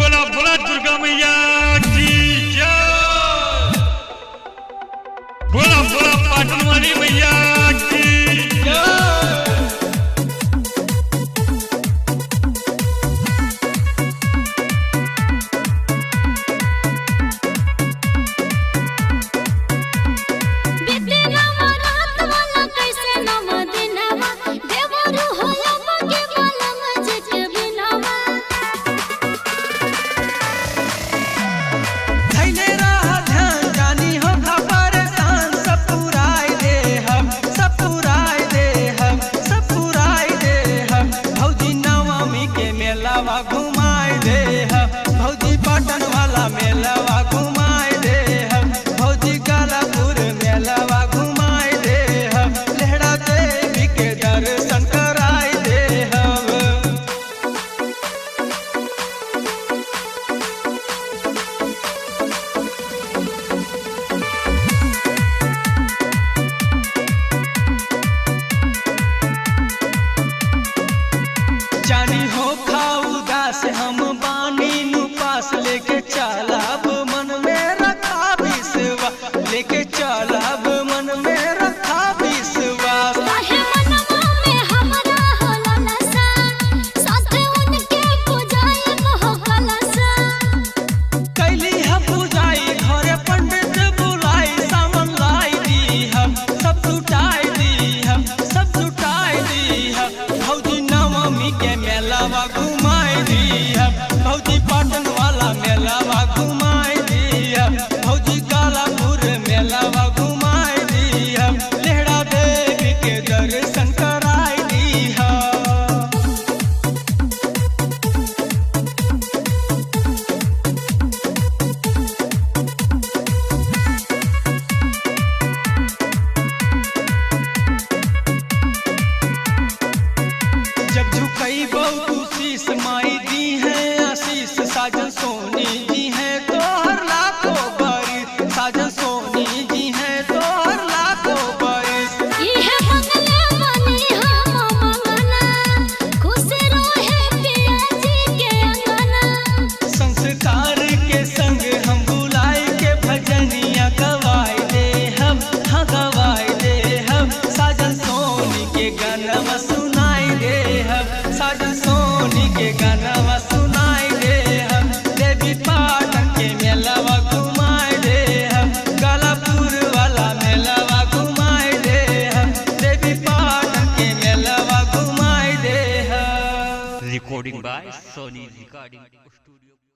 बोला बोला दुर्गा मैया की जय। बोला बोला पाटन वाली मैया की जय। घुमाए दे भौजी पाटन वाला मेलावा घुमाए दे भौजी गालापुर मेलावा घुमाए दे लेहड़ा देवी के दर्शन कराए दे जानी हो से हम बानी नु पास लेके चलाब मन में रखा विश्वास लेके चलाब मन में रखा विश्वास कैली हम पूजाई घरे पंडित बुलाई सामान लाई दी हम सब जुटाई दी हम सब जुटाई दी हम भौजी नवमी के मेलावा घुमाई दी भौजी पाटन वाला मेलावा घुमाए दिया भौजी गालापुर मेलावा घुमाए दिया लेहड़ा देवी के दर्शन कराए दिया जब झुकई बहु शीश माई दी है साजन सोनी जी है तो हर लाखों बरिस साजन सोनी जी है तो हर लाखों बरिस ये बंगला बनी हम मंगना खुश रहे पिया जी के अंगना संस्कार के संग हम बुलाए के भजनिया गवाए दे हम हाँ गवाए दे हम साजन सोनी के गाना सुनाई दे हम साजन सोनी के गाना सुनाई दे पाटन के मेलावा घुमाए दे हम गालापुर वाला मेलावा घुमाए दे हम देवी पाटन के मेलावा घुमाए दे हम recording by Sony recording studio.